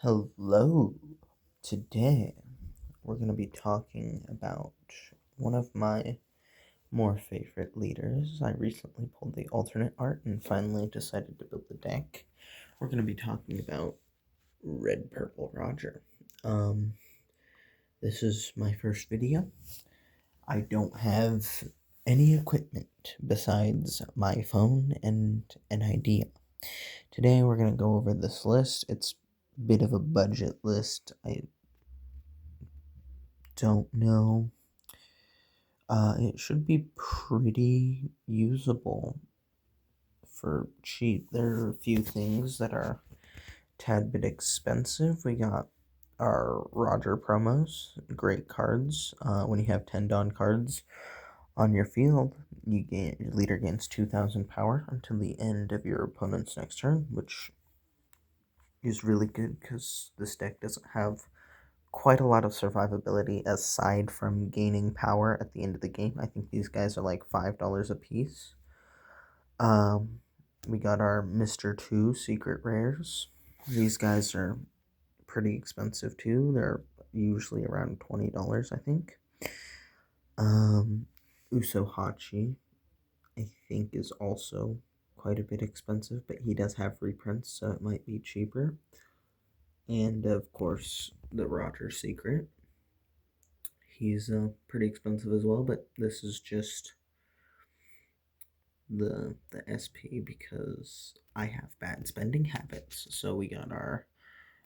Hello. Today we're going to be talking about one of my more favorite leaders. I recently pulled the alternate art and finally decided to build the deck. We're going to be talking about Red Purple Roger. This is my first video. I don't have any equipment besides my phone and an idea. Today we're going to go over this list. It's a bit of a budget list. I don't know. It should be pretty usable for cheap. There are a few things that are a tad bit expensive. We got our Roger promos, great cards. When you have 10 Dawn cards on your field, your leader gains 2,000 power until the end of your opponent's next turn, which is really good because this deck doesn't have quite a lot of survivability aside from gaining power at the end of the game. I think these guys are like $5 a piece. We got our Mr. 2 secret rares. These guys are pretty expensive too. They're usually around $20, I think. Uso Hachi, I think, is also quite a bit expensive, but he does have reprints, so it might be cheaper. And of course, the Roger Secret. He's pretty expensive as well, but this is just the SP because I have bad spending habits. So we got our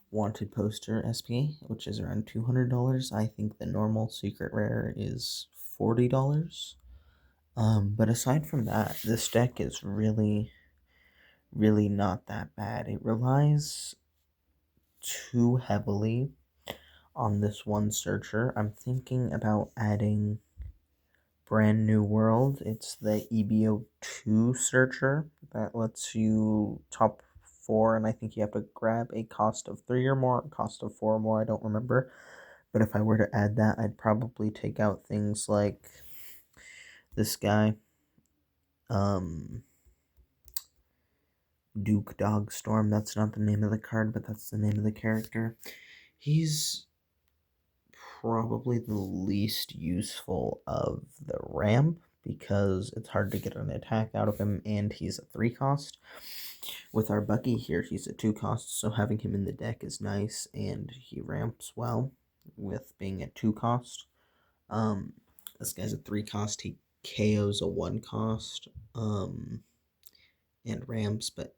Wanted Poster SP, which is around $200. I think the normal secret rare is $40. But aside from that, this deck is really not that bad. It relies too heavily on this one searcher. I'm thinking about adding Brand New World. It's the EBO2 searcher that lets you top 4, and I think you have to grab a cost of 3 or more, cost of 4 or more, I don't remember. But if I were to add that, I'd probably take out things like this guy, Duke Dogstorm. That's not the name of the card, but that's the name of the character. He's probably the least useful of the ramp because it's hard to get an attack out of him, and he's a 3 cost. With our Bucky here, he's a 2 cost, so having him in the deck is nice, and he ramps well with being a 2 cost. This guy's a 3 cost, he KOs a 1 cost, and ramps, but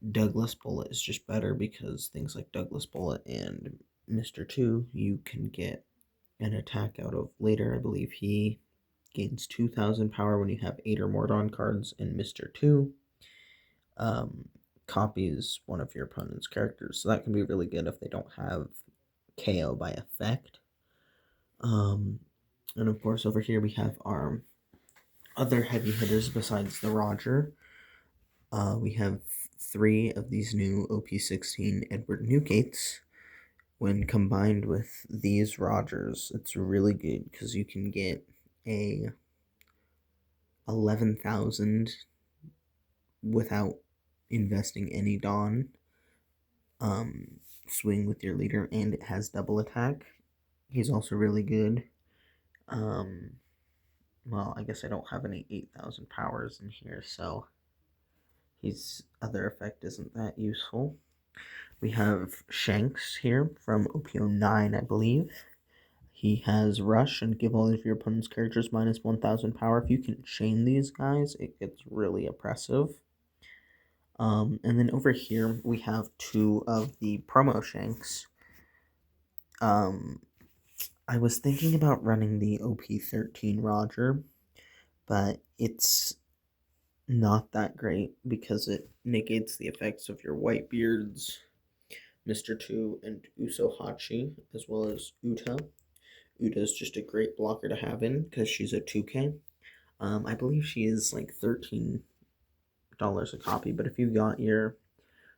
Douglas Bullet is just better because things like Douglas Bullet and Mr. 2 you can get an attack out of later. I believe he gains 2,000 power when you have 8 or more Dawn cards, and Mr. 2 copies one of your opponent's characters. So that can be really good if they don't have KO by effect. And of course, over here we have our other heavy hitters besides the Roger. We have 3 of these new OP16 Edward Newgates. When combined with these Rogers, it's really good because you can get a 11,000 without investing any Dawn swing with your leader, and it has double attack. He's also really good. Well, I guess I don't have any 8,000 powers in here, so his other effect isn't that useful. We have Shanks here from OPO9, I believe. He has Rush and give all of your opponent's characters minus 1,000 power. If you can chain these guys, it gets really oppressive. And then over here, we have 2 of the promo Shanks. I was thinking about running the OP13 Roger, but it's not that great because it negates the effects of your Whitebeards, Mr. 2, and Uso Hachi, as well as Uta. Uta is just a great blocker to have in because she's a 2K. I believe she is like $13 a copy, but if you got your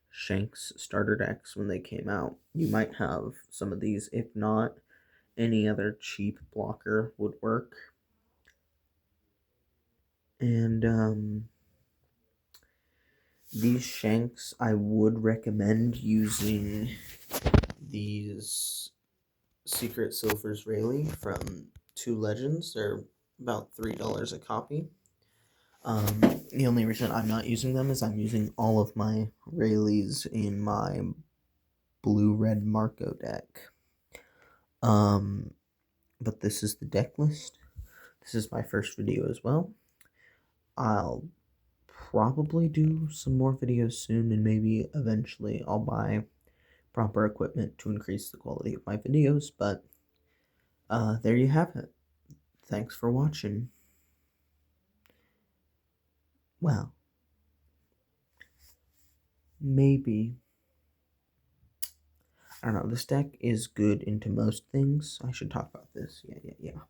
Shanks starter decks when they came out, you might have some of these. If not, any other cheap blocker would work. And these Shanks, I would recommend using these Secret Silvers Rayleigh from Two Legends. They're about $3 a copy. The only reason I'm not using them is I'm using all of my Rayleighs in my blue-red Marco deck. But this is the deck list. This is my first video as well. I'll probably do some more videos soon, and maybe eventually I'll buy proper equipment to increase the quality of my videos, but there you have it. Thanks for watching. Well, maybe. I don't know, this deck is good into most things. I should talk about this. Yeah.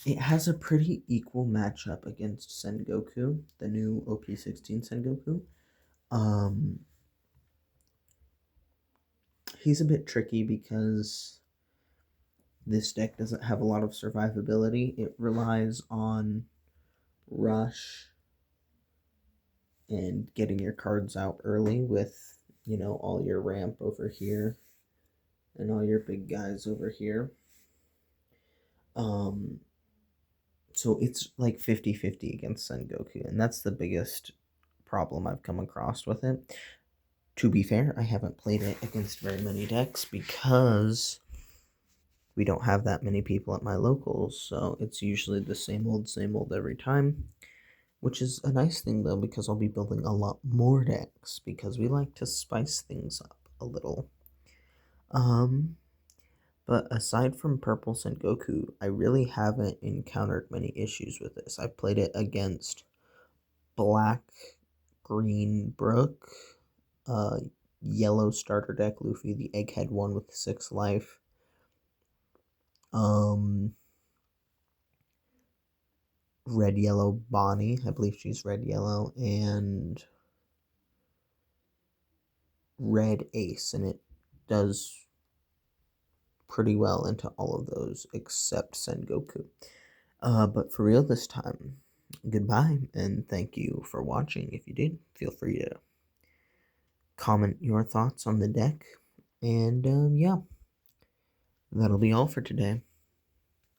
It has a pretty equal matchup against Sengoku, the new OP16 Sengoku. He's a bit tricky because this deck doesn't have a lot of survivability. It relies on rush and getting your cards out early with, all your ramp over here and all your big guys over here. So it's like 50-50 against Sengoku, and that's the biggest problem I've come across with it. To be fair, I haven't played it against very many decks because we don't have that many people at my locals, so it's usually the same old every time, which is a nice thing though, because I'll be building a lot more decks because we like to spice things up a little. But aside from Purple Sengoku, I really haven't encountered many issues with this. I've played it against Black, Green Brook, Yellow starter deck Luffy, the Egghead one with 6 life, Red Yellow Bonnie, I believe she's Red Yellow, and Red Ace, and it does pretty well into all of those except Sengoku. But for real this time, goodbye, and thank you for watching. If you did, feel free to comment your thoughts on the deck, and yeah, that'll be all for today.